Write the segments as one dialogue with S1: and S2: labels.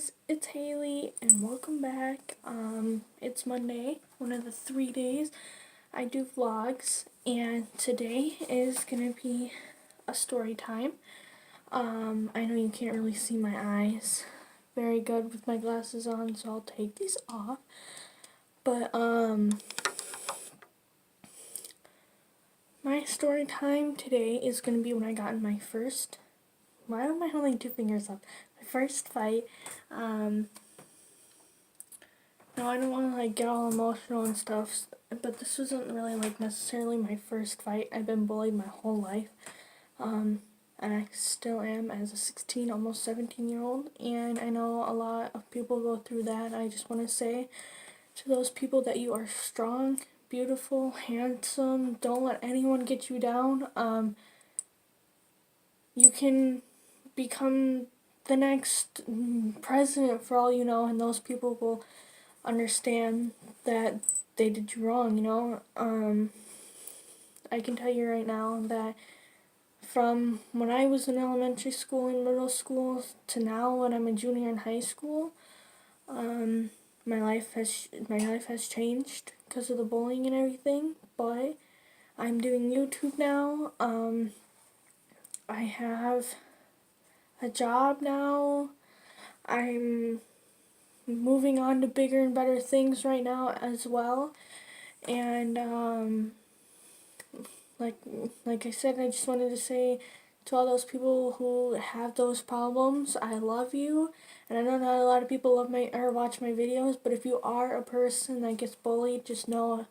S1: guys, it's Haley and welcome back. It's Monday, one of the 3 days I do vlogs, and today is gonna be a story time. I know you can't really see my eyes very good with my glasses on, so I'll take these off. But my story time today is gonna be when I got in my first, why am I holding two fingers up? My first fight. No, I don't want to get all emotional and stuff, but this wasn't really necessarily my first fight. I've been bullied my whole life, and I still am as a 16, almost 17-year-old, and I know a lot of people go through that. I just want to say to those people that you are strong, beautiful, handsome. Don't let anyone get you down. You can become the next president for all you know, and those people will understand that they did you wrong, I can tell you right now that from when I was in elementary school and middle school to now when I'm a junior in high school, my life has changed because of the bullying and everything. But I'm doing YouTube now. I have a job now. I'm moving on to bigger and better things right now as well. And like I said, I just wanted to say to all those people who have those problems, I love you. And I know not a lot of people love my or watch my videos, but if you are a person that gets bullied, just know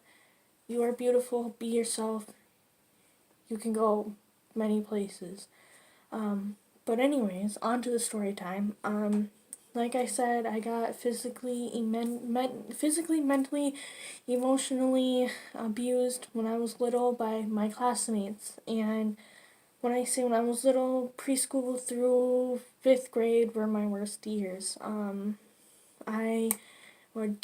S1: you are beautiful. Be yourself. You can go many places. But anyways, on to the story time. Like I said, I got physically, mentally, emotionally abused when I was little by my classmates. And when I say when I was little, preschool through 5th grade were my worst years. I would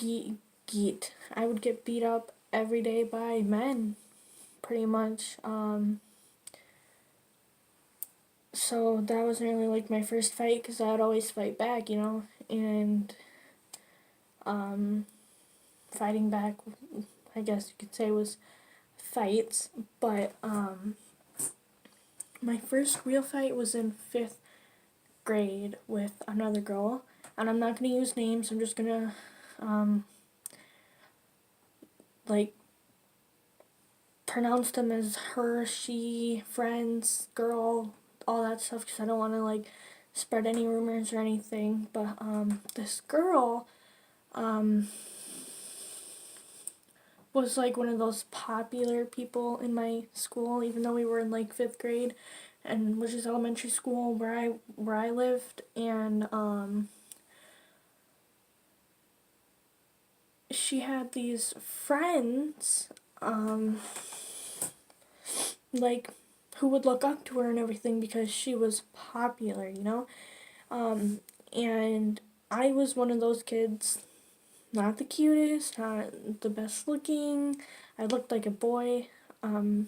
S1: I would get beat up every day by men, pretty much. So that wasn't really my first fight because I'd always fight back, and fighting back, I guess you could say, was fights. But my first real fight was in 5th grade with another girl, and I'm not going to use names. I'm just going to pronounce them as her, she, friends, girl, all that stuff, because I don't want to spread any rumors or anything. But this girl was one of those popular people in my school, even though we were in 5th grade, and which is elementary school where I lived. And she had these friends who would look up to her and everything because she was popular, and I was one of those kids, not the cutest, not the best looking. I looked like a boy. In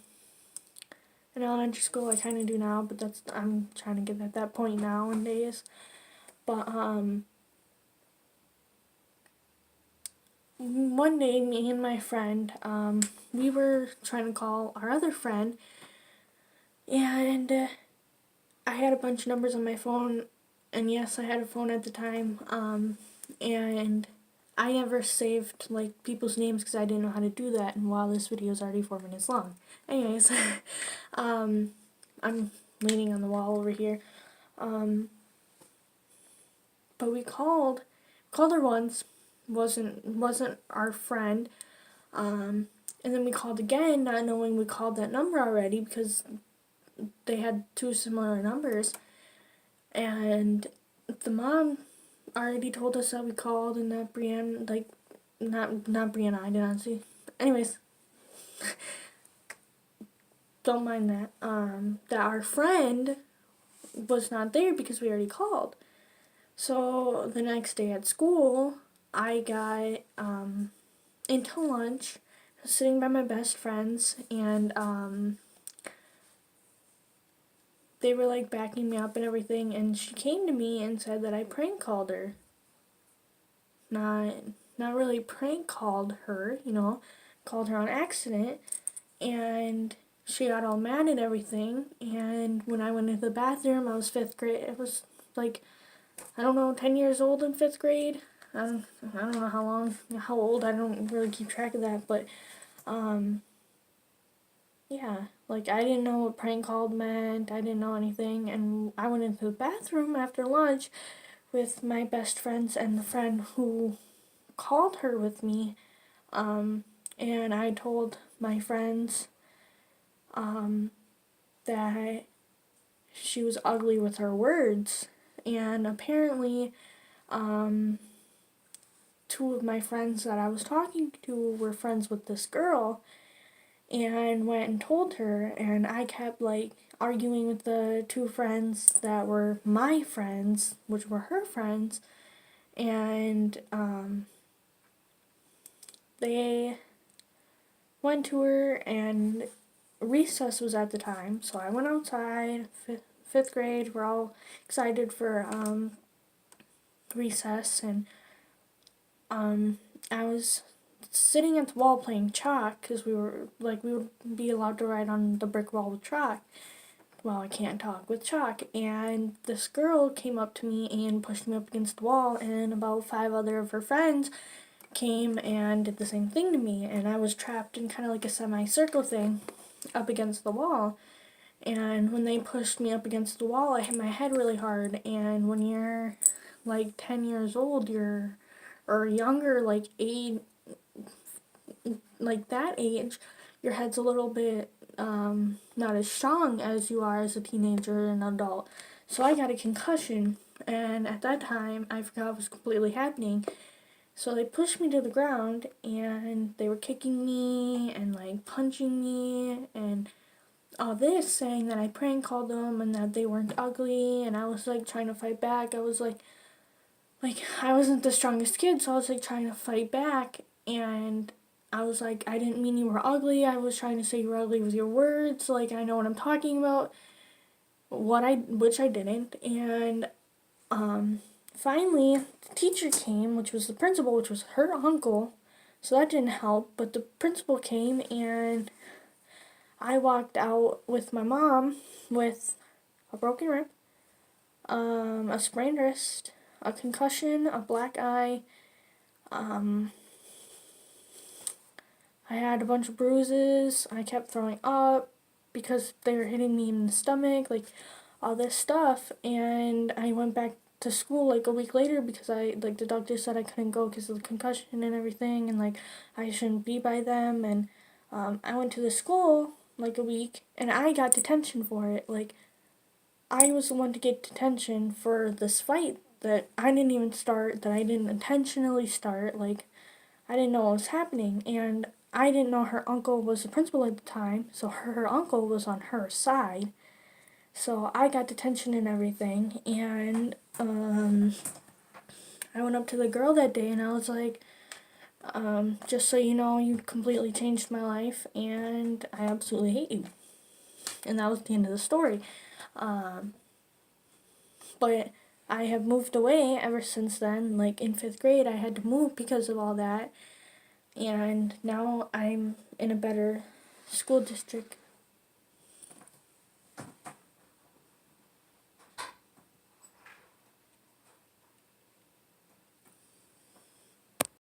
S1: elementary school, I kind of do now, but I'm trying to get at that point nowadays. But one day, me and my friend, we were trying to call our other friend, and I had a bunch of numbers on my phone, and yes, I had a phone at the time, and I never saved people's names because I didn't know how to do that. And while this video is already 4 minutes long, anyways, I'm leaning on the wall over here. But we called her once, wasn't our friend, and then we called again, not knowing we called that number already because they had two similar numbers, and the mom already told us that we called and that Brianna, not Brianna, I didn't see. Anyways, don't mind that. That our friend was not there because we already called. So the next day at school, I got into lunch, sitting by my best friends, and they were backing me up and everything, and she came to me and said that I prank called her. not really prank called her, called her on accident, and she got all mad at everything. And when I went into the bathroom, I was 5th grade. It was like, I don't know, 10 years old in 5th grade. I don't know how old, I don't really keep track of that, but yeah, like I didn't know what prank called meant, I didn't know anything, and I went into the bathroom after lunch with my best friends and the friend who called her with me, and I told my friends that she was ugly with her words, and apparently two of my friends that I was talking to were friends with this girl and went and told her, and I kept like arguing with the two friends that were my friends, which were her friends, and they went to her, and recess was at the time, so I went outside. 5th grade, we're all excited for recess, and I was sitting at the wall playing chalk because we would be allowed to write on the brick wall with chalk. Well, I can't talk with chalk, and this girl came up to me and pushed me up against the wall, and about 5 other of her friends came and did the same thing to me, and I was trapped in kind of like a semicircle thing up against the wall. And when they pushed me up against the wall, I hit my head really hard, and when you're like 10 years old, or younger, like 8, like that age, your head's a little bit not as strong as you are as a teenager and adult. So I got a concussion, and at that time I forgot what was completely happening. So they pushed me to the ground, and they were kicking me and like punching me and all this, saying that I prank called them and that they weren't ugly. And I was like trying to fight back. I was like I wasn't the strongest kid, so I was like trying to fight back, and I was like, I didn't mean you were ugly. I was trying to say you were ugly with your words. Like, I know what I'm talking about. Which I didn't. And finally, the teacher came, which was the principal, which was her uncle. So that didn't help. But the principal came, and I walked out with my mom with a broken rib, a sprained wrist, a concussion, a black eye. I had a bunch of bruises. I kept throwing up because they were hitting me in the stomach, like all this stuff. And I went back to school like a week later because the doctor said I couldn't go because of the concussion and everything, and like I shouldn't be by them. And I went to the school like a week, and I got detention for it. Like, I was the one to get detention for this fight that I didn't even start, that I didn't intentionally start. Like, I didn't know what was happening, and I didn't know her uncle was the principal at the time, so her uncle was on her side. So I got detention and everything, and I went up to the girl that day and I was like, just so you know, you completely changed my life, and I absolutely hate you. And that was the end of the story. But I have moved away ever since then. Like, in 5th grade, I had to move because of all that. And now I'm in a better school district